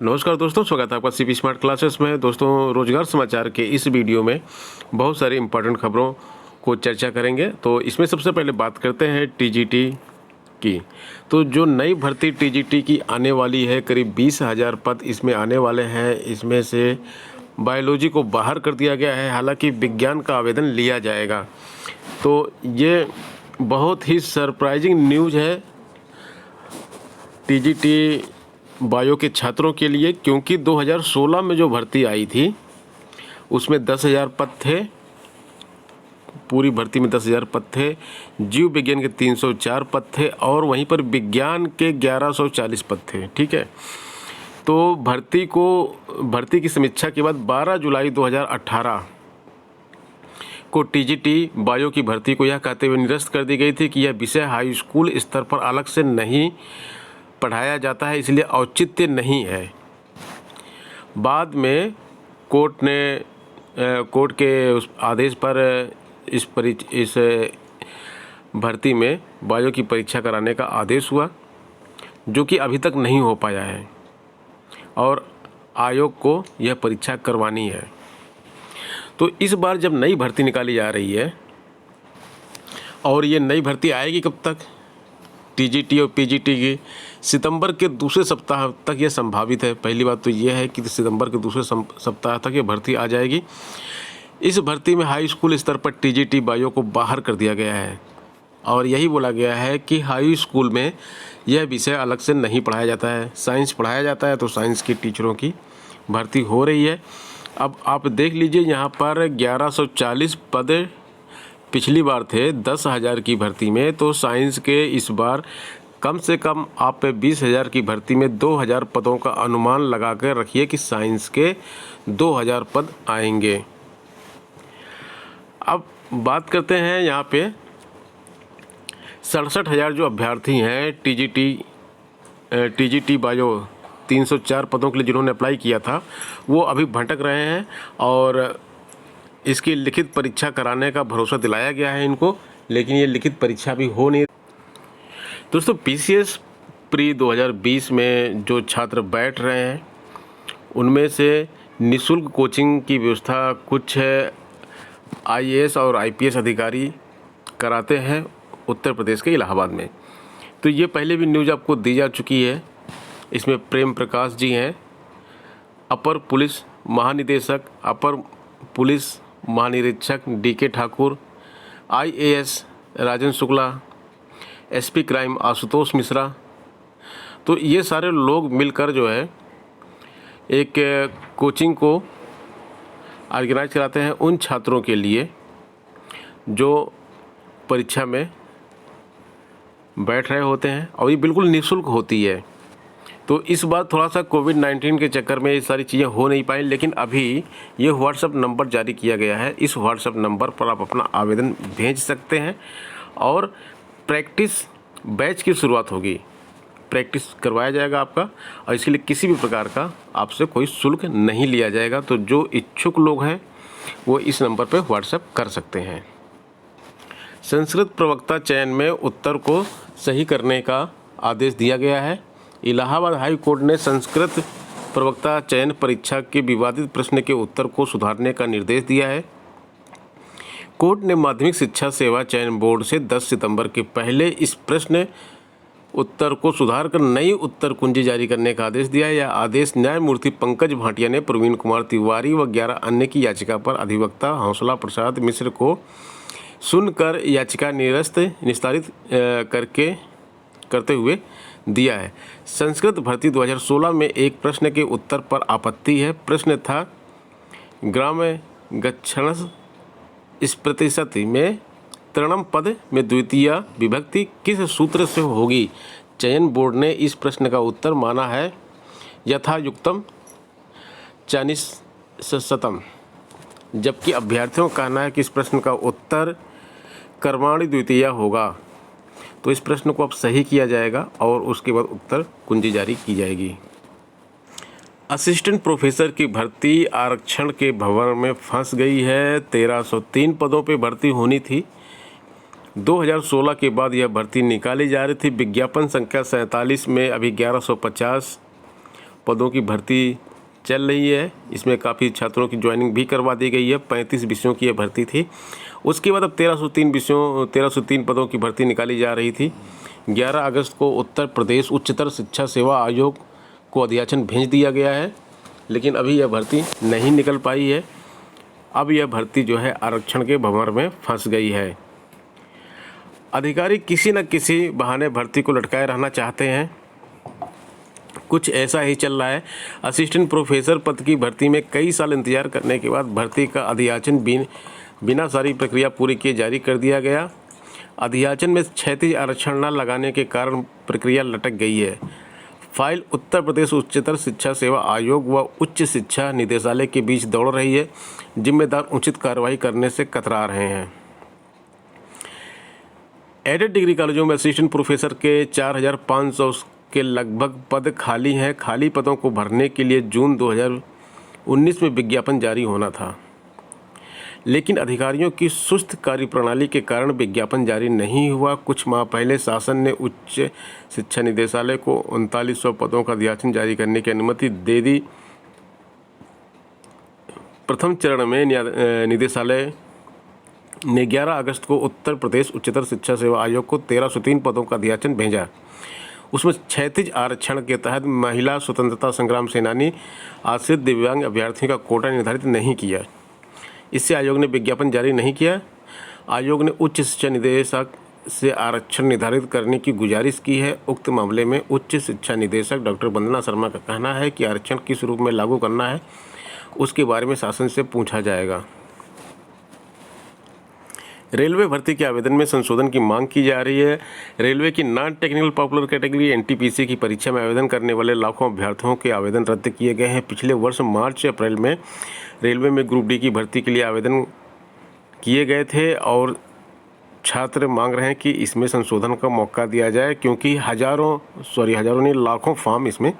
नमस्कार दोस्तों, स्वागत है आपका सीपी स्मार्ट क्लासेस में। दोस्तों, रोजगार समाचार के इस वीडियो में बहुत सारी इंपॉर्टेंट खबरों को चर्चा करेंगे। तो इसमें सबसे पहले बात करते हैं टीजीटी की। तो जो नई भर्ती टीजीटी की आने वाली है, करीब 20,000 पद इसमें आने वाले हैं। इसमें से बायोलॉजी को बाहर कर दिया गया है, हालांकि विज्ञान का आवेदन लिया जाएगा। तो ये बहुत ही सरप्राइजिंग न्यूज़ है टीजीटी बायो के छात्रों के लिए, क्योंकि 2016 में जो भर्ती आई थी उसमें 10,000 पद थे। पूरी भर्ती में 10,000 पद थे। जीव विज्ञान के 304 पद थे और वहीं पर विज्ञान के 1140 पद थे। ठीक है, तो भर्ती की समीक्षा के बाद 12 जुलाई 2018 को टीजीटी बायो की भर्ती को यह कहते हुए निरस्त कर दी गई थी कि यह विषय हाई स्कूल स्तर पर अलग से नहीं पढ़ाया जाता है, इसलिए औचित्य नहीं है। बाद में कोर्ट के उस आदेश पर इस भर्ती में बायो की परीक्षा कराने का आदेश हुआ, जो कि अभी तक नहीं हो पाया है और आयोग को यह परीक्षा करवानी है। तो इस बार जब नई भर्ती निकाली जा रही है, और ये नई भर्ती आएगी कब तक, टीजीटी और पीजीटी की सितंबर के दूसरे सप्ताह तक ये संभावित है। पहली बात तो ये है कि सितंबर के दूसरे सप्ताह तक ये भर्ती आ जाएगी। इस भर्ती में हाई स्कूल स्तर पर टीजीटी बायो को बाहर कर दिया गया है और यही बोला गया है कि हाई स्कूल में यह विषय अलग से नहीं पढ़ाया जाता है। साइंस पढ़ाया जाता है, तो साइंस की टीचरों की भर्ती हो रही है। अब आप देख लीजिए, यहाँ पर 1140 पद पिछली बार थे 10,000 की भर्ती में, तो साइंस के इस बार कम से कम आप 20,000 की भर्ती में 2,000 पदों का अनुमान लगा कर रखिए कि साइंस के 2,000 पद आएंगे। अब बात करते हैं यहाँ पे 67,000 जो अभ्यर्थी हैं टीजीटी बायो 304 पदों के लिए जिन्होंने अप्लाई किया था, वो अभी भटक रहे हैं और इसकी लिखित परीक्षा कराने का भरोसा दिलाया गया है इनको, लेकिन ये लिखित परीक्षा भी हो नहीं। दोस्तों, पीसीएस प्री 2020 में जो छात्र बैठ रहे हैं, उनमें से निःशुल्क कोचिंग की व्यवस्था कुछ आईएएस और आईपीएस अधिकारी कराते हैं उत्तर प्रदेश के इलाहाबाद में। तो ये पहले भी न्यूज़ आपको दी जा चुकी है। इसमें प्रेम प्रकाश जी हैं, अपर पुलिस महानिदेशक, अपर पुलिस महानिरीक्षक डीके ठाकुर, आईएएस राजन शुक्ला, एसपी क्राइम आशुतोष मिश्रा। तो ये सारे लोग मिलकर जो है एक कोचिंग को ऑर्गेनाइज कराते हैं उन छात्रों के लिए जो परीक्षा में बैठ रहे होते हैं, और ये बिल्कुल निःशुल्क होती है। तो इस बार थोड़ा सा कोविड-19 के चक्कर में ये सारी चीज़ें हो नहीं पाई, लेकिन अभी ये व्हाट्सएप नंबर जारी किया गया है। इस व्हाट्सएप नंबर पर आप अपना आवेदन भेज सकते हैं और प्रैक्टिस बैच की शुरुआत होगी। प्रैक्टिस करवाया जाएगा आपका, और इसके लिए किसी भी प्रकार का आपसे कोई शुल्क नहीं लिया जाएगा। तो जो इच्छुक लोग हैं वो इस नंबर पर व्हाट्सएप कर सकते हैं। संस्कृत प्रवक्ता चयन में उत्तर को सही करने का आदेश दिया गया है। इलाहाबाद हाई कोर्ट ने संस्कृत प्रवक्ता चयन परीक्षा के विवादित प्रश्न के उत्तर को सुधारने का निर्देश दिया है। कोर्ट ने माध्यमिक शिक्षा सेवा चयन बोर्ड से 10 सितंबर के पहले इस प्रश्न उत्तर को सुधार कर नई उत्तर कुंजी जारी करने का आदेश दिया है। यह आदेश न्यायमूर्ति पंकज भाटिया ने प्रवीण कुमार तिवारी व 11 अन्य की याचिका पर अधिवक्ता हौसला प्रसाद मिश्र को सुनकर याचिका निस्तारित करते हुए दिया है। संस्कृत भर्ती 2016 में एक प्रश्न के उत्तर पर आपत्ति है। प्रश्न था, ग्राम गच्छण इस प्रतिशत में तृणम पद में द्वितीय विभक्ति किस सूत्र से होगी। चयन बोर्ड ने इस प्रश्न का उत्तर माना है यथायुक्तम चानिशतम, जबकि अभ्यर्थियों का कहना है कि इस प्रश्न का उत्तर कर्माणि द्वितीय होगा। तो इस प्रश्न को अब सही किया जाएगा और उसके बाद उत्तर कुंजी जारी की जाएगी। असिस्टेंट प्रोफेसर की भर्ती आरक्षण के भंवर में फंस गई है। 1303 पदों पे भर्ती होनी थी। 2016 के बाद यह भर्ती निकाली जा रही थी। विज्ञापन संख्या 47 में अभी 1150 पदों की भर्ती चल रही है। इसमें काफ़ी छात्रों की ज्वाइनिंग भी करवा दी गई है। 35 विषयों की ये भर्ती थी। उसके बाद अब 1303 पदों की भर्ती निकाली जा रही थी। 11 अगस्त को उत्तर प्रदेश उच्चतर शिक्षा सेवा आयोग को अध्याचन भेज दिया गया है, लेकिन अभी यह भर्ती नहीं निकल पाई है। अब यह भर्ती जो है आरक्षण के भंवर में फंस गई है। अधिकारी किसी न किसी बहाने भर्ती को लटकाए रहना चाहते हैं। कुछ ऐसा ही चल रहा है। असिस्टेंट प्रोफेसर पद की भर्ती में कई साल इंतजार करने के बाद भर्ती का अध्याचन बिना सारी प्रक्रिया पूरी किए जारी कर दिया गया। अध्याचन में क्षैतिज आरक्षण न लगाने के कारण प्रक्रिया लटक गई है। फाइल उत्तर प्रदेश उच्चतर शिक्षा सेवा आयोग व उच्च शिक्षा निदेशालय के बीच दौड़ रही है। जिम्मेदार उचित कार्रवाई करने से कतरा रहे हैं। एडेड डिग्री कॉलेजों में असिस्टेंट प्रोफेसर के 4500 के लगभग पद खाली हैं। खाली पदों को भरने के लिए जून 2019 में विज्ञापन जारी होना था, लेकिन अधिकारियों की सुस्त कार्यप्रणाली के कारण विज्ञापन जारी नहीं हुआ। कुछ माह पहले शासन ने उच्च शिक्षा निदेशालय को 3900 पदों का अध्याचन जारी करने की अनुमति दे दी। प्रथम चरण में निदेशालय ने 11 अगस्त को उत्तर प्रदेश उच्चतर शिक्षा सेवा आयोग को 1303 पदों का अध्याचन भेजा। उसमें क्षैतिज आरक्षण के तहत महिला स्वतंत्रता संग्राम सेनानी आश्रित दिव्यांग अभ्यर्थियों का कोटा निर्धारित नहीं किया। इससे आयोग ने विज्ञापन जारी नहीं किया। आयोग ने उच्च शिक्षा निदेशक से आरक्षण निर्धारित करने की गुजारिश की है। उक्त मामले में उच्च शिक्षा निदेशक डॉक्टर वंदना शर्मा का कहना है कि आरक्षण किस रूप में लागू करना है उसके बारे में शासन से पूछा जाएगा। रेलवे भर्ती के आवेदन में संशोधन की मांग की जा रही है। रेलवे की non technical popular category NTPC की परीक्षा में आवेदन करने वाले लाखों अभ्यर्थियों के आवेदन रद्द किए गए हैं। पिछले वर्ष मार्च अप्रैल में रेलवे में ग्रुप डी की भर्ती के लिए आवेदन किए गए थे और छात्र मांग रहे हैं कि इसमें संशोधन का मौका दिया जाए, क्योंकि हजारों नहीं लाखों फॉर्म इसमें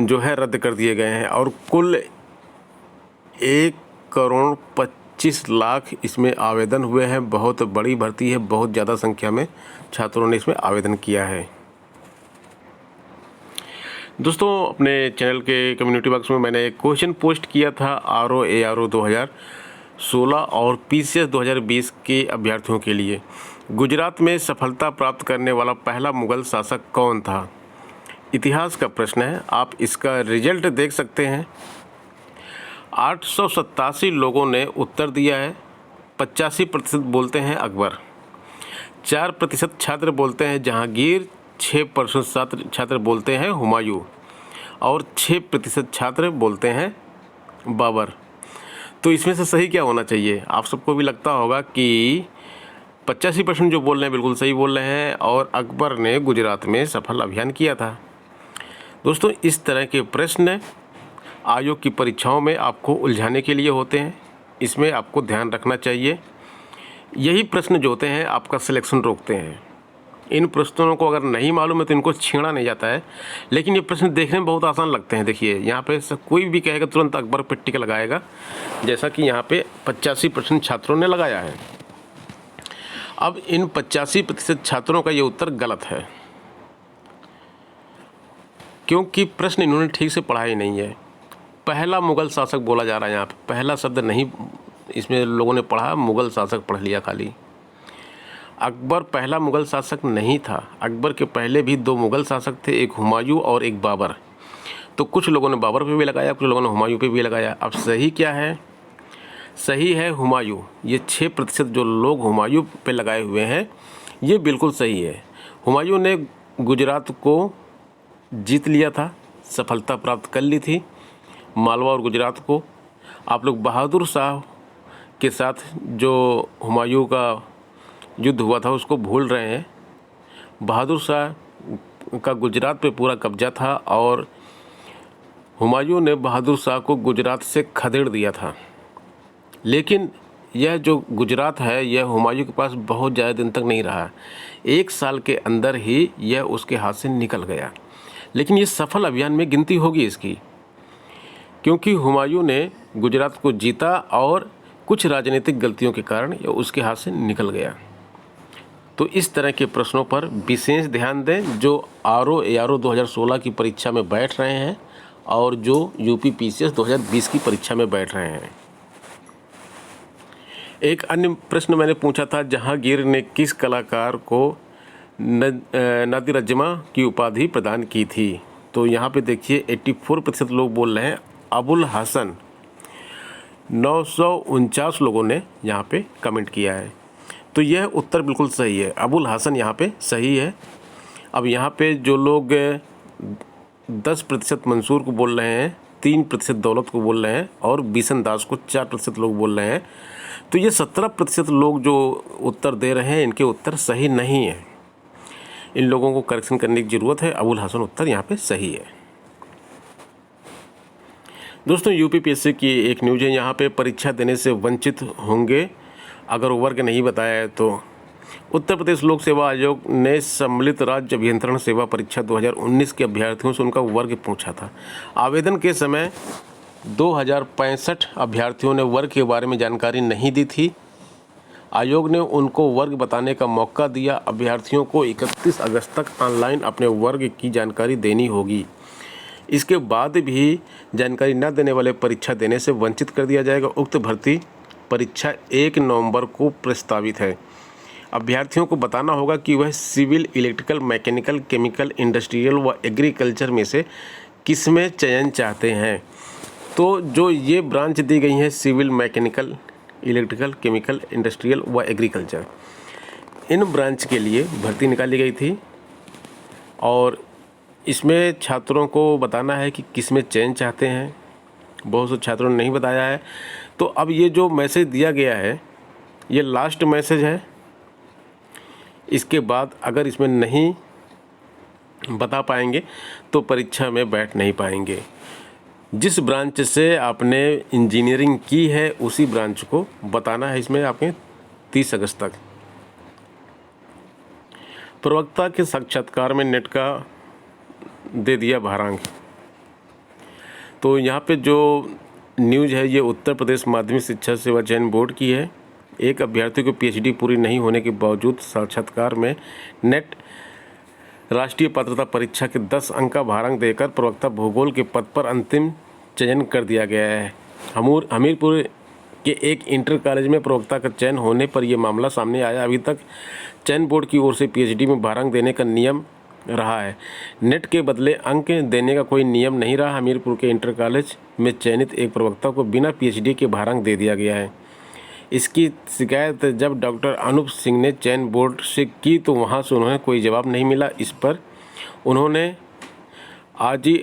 जो है रद्द कर दिए गए हैं और कुल 1,25,00,000 इसमें आवेदन हुए हैं। बहुत बड़ी भर्ती है, बहुत ज़्यादा संख्या में छात्रों ने इसमें आवेदन किया है। दोस्तों, अपने चैनल के कम्युनिटी बॉक्स में मैंने एक क्वेश्चन पोस्ट किया था ARO 2016 और PCS 2020 के अभ्यर्थियों के लिए। गुजरात में सफलता प्राप्त करने वाला पहला मुगल शासक कौन था? इतिहास का प्रश्न है। आप इसका रिजल्ट देख सकते हैं। 887 लोगों ने उत्तर दिया है। 85% बोलते हैं अकबर, 4% छात्र बोलते हैं जहांगीर, 6% छात्र बोलते हैं हुमायूं और 6% छात्र बोलते हैं बाबर। तो इसमें से सही क्या होना चाहिए? आप सबको भी लगता होगा कि 85% जो बोल रहे हैं बिल्कुल सही बोल रहे हैं और अकबर ने गुजरात में सफल अभियान किया था। दोस्तों, इस तरह के प्रश्न आयोग की परीक्षाओं में आपको उलझाने के लिए होते हैं। इसमें आपको ध्यान रखना चाहिए। यही प्रश्न जो होते हैं आपका सिलेक्शन रोकते हैं। इन प्रश्नों को अगर नहीं मालूम है तो इनको छेड़ा नहीं जाता है, लेकिन ये प्रश्न देखने में बहुत आसान लगते हैं। देखिए, यहाँ पे कोई भी कहेगा तुरंत अकबर पे टिक लगाएगा, जैसा कि यहाँ पे 85% छात्रों ने लगाया है। अब इन 85% छात्रों का ये उत्तर गलत है, क्योंकि प्रश्न इन्होंने ठीक से पढ़ा ही नहीं है। पहला मुगल शासक बोला जा रहा है, यहाँ पे पहला शब्द नहीं इसमें लोगों ने पढ़ा, मुगल शासक पढ़ लिया खाली। अकबर पहला मुगल शासक नहीं था। अकबर के पहले भी 2 मुगल शासक थे, एक हुमायूं और एक बाबर। तो कुछ लोगों ने बाबर पे भी लगाया, कुछ लोगों ने हुमायूं पे भी लगाया। अब सही क्या है? सही है हुमायूं। ये 6% जो लोग हुमायूं पे लगाए हुए हैं ये बिल्कुल सही है। हुमायूं ने गुजरात को जीत लिया था, सफलता प्राप्त कर ली थी, मालवा और गुजरात को। आप लोग बहादुर शाह के साथ जो हुमायूं का युद्ध हुआ था उसको भूल रहे हैं। बहादुर शाह का गुजरात पे पूरा कब्जा था और हुमायूं ने बहादुर शाह को गुजरात से खदेड़ दिया था। लेकिन यह जो गुजरात है यह हुमायूं के पास बहुत ज़्यादा दिन तक नहीं रहा। 1 साल के अंदर ही यह उसके हाथ से निकल गया। लेकिन ये सफल अभियान में गिनती होगी इसकी, क्योंकि हुमायूं ने गुजरात को जीता और कुछ राजनीतिक गलतियों के कारण यह उसके हाथ से निकल गया। तो इस तरह के प्रश्नों पर विशेष ध्यान दें जो आरओ एआरओ 2016 की परीक्षा में बैठ रहे हैं और जो यूपी पीसीएस 2020 की परीक्षा में बैठ रहे हैं। एक अन्य प्रश्न मैंने पूछा था, जहांगीर ने किस कलाकार को नादिर-ए-जमां की उपाधि प्रदान की थी? तो यहाँ पे देखिए 84% लोग बोल रहे हैं अबुल हसन। 949 लोगों ने यहाँ पे कमेंट किया है, तो यह उत्तर बिल्कुल सही है। अबुल हसन यहाँ पे सही है। अब यहाँ पे जो लोग 10% मंसूर को बोल रहे हैं, 3% दौलत को बोल रहे हैं और बिशन दास को 4% लोग बोल रहे हैं, तो ये 17% लोग जो उत्तर दे रहे हैं इनके उत्तर सही नहीं है। इन लोगों को करेक्शन करने की ज़रूरत है। अबुल हसन उत्तर यहाँ पे सही है। दोस्तों, यूपीपीएससी की एक न्यूज़ है, यहाँ पे परीक्षा देने से वंचित होंगे अगर वर्ग नहीं बताया है तो। उत्तर प्रदेश लोक सेवा आयोग ने सम्मिलित राज्य अभियंत्रण सेवा परीक्षा 2019 के अभ्यर्थियों से उनका वर्ग पूछा था। आवेदन के समय 2065 अभ्यर्थियों ने वर्ग के बारे में जानकारी नहीं दी थी। आयोग ने उनको वर्ग बताने का मौका दिया। अभ्यर्थियों को 31 अगस्त तक ऑनलाइन अपने वर्ग की जानकारी देनी होगी। इसके बाद भी जानकारी न देने वाले परीक्षा देने से वंचित कर दिया जाएगा। उक्त भर्ती परीक्षा 1 नवंबर को प्रस्तावित है। अभ्यर्थियों को बताना होगा कि वह civil, electrical, mechanical, chemical, industrial व एग्रीकल्चर में से किस में चयन चाहते हैं। तो जो ये ब्रांच दी गई हैं, civil, mechanical, electrical, chemical, industrial व एग्रीकल्चर, इन ब्रांच के लिए भर्ती निकाली गई थी और इसमें छात्रों को बताना है कि किस में चयन चाहते हैं। बहुत से छात्रों ने नहीं बताया है। तो अब ये जो मैसेज दिया गया है ये लास्ट मैसेज है। इसके बाद अगर इसमें नहीं बता पाएंगे तो परीक्षा में बैठ नहीं पाएंगे। जिस ब्रांच से आपने इंजीनियरिंग की है उसी ब्रांच को बताना है इसमें आपके 30 अगस्त तक। प्रवक्ता के साक्षात्कार में नेट का दे दिया भारांक। तो यहाँ पे जो न्यूज़ है ये उत्तर प्रदेश माध्यमिक शिक्षा सेवा चयन बोर्ड की है। एक अभ्यर्थी को पीएचडी पूरी नहीं होने के बावजूद साक्षात्कार में नेट राष्ट्रीय पात्रता परीक्षा के 10 अंक का भारांक देकर प्रवक्ता भूगोल के पद पर अंतिम चयन कर दिया गया है। हमीरपुर के एक इंटर कॉलेज में प्रवक्ता का चयन होने पर यह मामला सामने आया। अभी तक चयन बोर्ड की ओर से पीएचडी में भारांक देने का नियम रहा है। नेट के बदले अंक देने का कोई नियम नहीं रहा। हमीरपुर के इंटर कॉलेज में चयनित एक प्रवक्ता को बिना पीएचडी के भारांक दे दिया गया है। इसकी शिकायत जब डॉक्टर अनूप सिंह ने चयन बोर्ड से की तो वहां से उन्हें कोई जवाब नहीं मिला। इस पर उन्होंने आज ही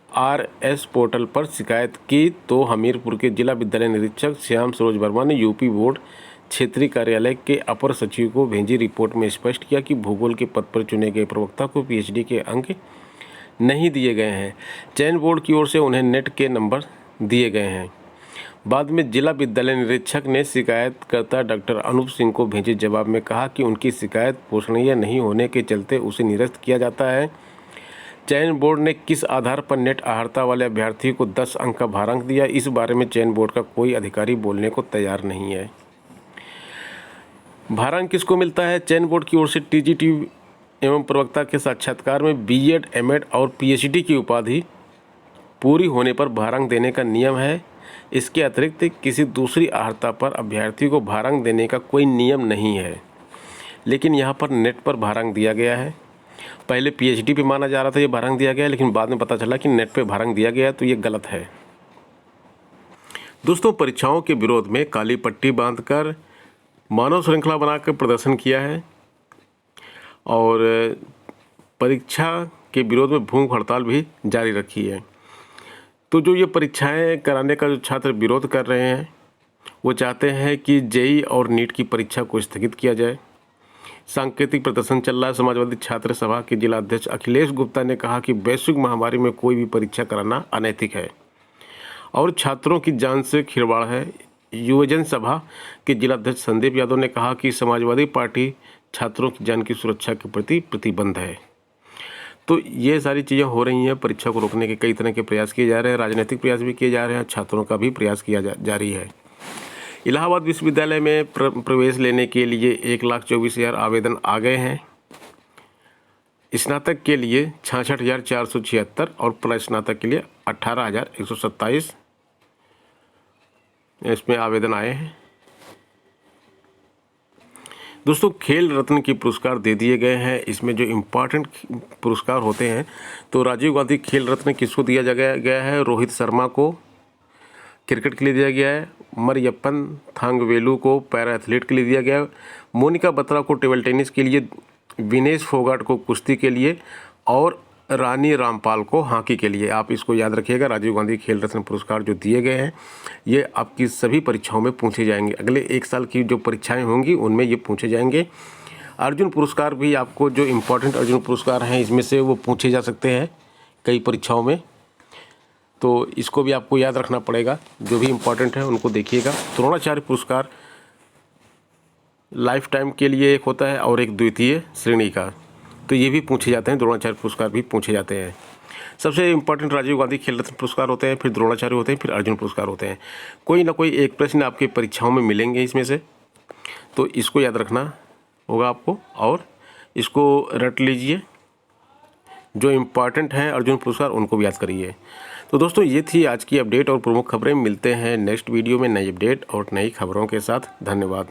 RS पोर्टल पर शिकायत की तो हमीरपुर के जिला विद्यालय निरीक्षक श्याम सरोज वर्मा ने यूपी बोर्ड क्षेत्रीय कार्यालय के अपर सचिव को भेजी रिपोर्ट में स्पष्ट किया कि भूगोल के पद पर चुने गए प्रवक्ता को पीएचडी के अंक नहीं दिए गए हैं। चयन बोर्ड की ओर से उन्हें नेट के नंबर दिए गए हैं। बाद में जिला विद्यालय निरीक्षक ने शिकायतकर्ता डॉक्टर अनूप सिंह को भेजे जवाब में कहा कि उनकी शिकायत पोषणीय नहीं होने के चलते उसे निरस्त किया जाता है। चयन बोर्ड ने किस आधार पर नेट अर्हता वाले अभ्यर्थी को 10 अंक का भारांक दिया, इस बारे में चयन बोर्ड का कोई अधिकारी बोलने को तैयार नहीं है। भारांक किसको मिलता है? चयन बोर्ड की ओर से टीजीटी एवं प्रवक्ता के साक्षात्कार में बीएड, एमएड और पीएचडी की उपाधि पूरी होने पर भारांक देने का नियम है। इसके अतिरिक्त किसी दूसरी अर्हता पर अभ्यर्थी को भारांक देने का कोई नियम नहीं है, लेकिन यहाँ पर नेट पर भारांक दिया गया है। पहले पीएचडी पे माना जा रहा था ये भारांक दिया गया, लेकिन बाद में पता चला कि नेट पे भारांक दिया गया, तो ये गलत है। दोस्तों, परीक्षाओं के विरोध में काली पट्टी बांधकर मानव श्रृंखला बनाकर प्रदर्शन किया है और परीक्षा के विरोध में भूख हड़ताल भी जारी रखी है। तो जो ये परीक्षाएं कराने का जो छात्र विरोध कर रहे हैं वो चाहते हैं कि जेईई और नीट की परीक्षा को स्थगित किया जाए। सांकेतिक प्रदर्शन चल रहा है। समाजवादी छात्र सभा के जिला अध्यक्ष अखिलेश गुप्ता ने कहा कि वैश्विक महामारी में कोई भी परीक्षा कराना अनैतिक है और छात्रों की जान से खिलवाड़ है। युवजन सभा के जिला अध्यक्ष संदीप यादव ने कहा कि समाजवादी पार्टी छात्रों की जान की सुरक्षा के प्रति प्रतिबद्ध है। तो ये सारी चीज़ें हो रही हैं। परीक्षा को रोकने के कई तरह के प्रयास किए जा रहे हैं, राजनीतिक प्रयास भी किए जा रहे हैं, छात्रों का भी प्रयास किया जारी है। इलाहाबाद विश्वविद्यालय में प्रवेश लेने के लिए 1,24,000 आवेदन आ गए हैं। स्नातक के लिए 66,476 और प्लस स्नातक के लिए 18,127 इसमें आवेदन आए हैं। दोस्तों, खेल रत्न के पुरस्कार दे दिए गए हैं। इसमें जो इम्पोर्टेंट पुरस्कार होते हैं, तो राजीव गांधी खेल रत्न किसको दिया गया है? रोहित शर्मा को क्रिकेट के लिए दिया गया है, मरियप्पन थांगवेलु को पैरा एथलीट के लिए दिया गया है, मोनिका बत्रा को टेबल टेनिस के लिए, विनेश फोगाट को कुश्ती के लिए और रानी रामपाल को हॉकी के लिए। आप इसको याद रखिएगा, राजीव गांधी खेल रत्न पुरस्कार जो दिए गए हैं ये आपकी सभी परीक्षाओं में पूछे जाएंगे। अगले 1 साल की जो परीक्षाएं होंगी उनमें ये पूछे जाएंगे। अर्जुन पुरस्कार भी आपको, जो इम्पोर्टेंट अर्जुन पुरस्कार हैं इसमें से वो पूछे जा सकते हैं कई परीक्षाओं में, तो इसको भी आपको याद रखना पड़ेगा। जो भी इम्पोर्टेंट है उनको देखिएगा। द्रोणाचार्य पुरस्कार लाइफ टाइम के लिए एक होता है और एक द्वितीय श्रेणी का, तो ये भी पूछे जाते हैं। द्रोणाचार्य पुरस्कार भी पूछे जाते हैं। सबसे इम्पोर्टेंट राजीव गांधी खेल रत्न पुरस्कार होते हैं, फिर द्रोणाचार्य होते हैं, फिर अर्जुन पुरस्कार होते हैं। कोई ना कोई एक प्रश्न आपकी परीक्षाओं में मिलेंगे इसमें से, तो इसको याद रखना होगा आपको और इसको रट लीजिए। जो इम्पॉर्टेंट हैं अर्जुन पुरस्कार उनको भी याद करिए। तो दोस्तों, ये थी आज की अपडेट और प्रमुख खबरें। मिलते हैं नेक्स्ट वीडियो में नई अपडेट और नई खबरों के साथ। धन्यवाद।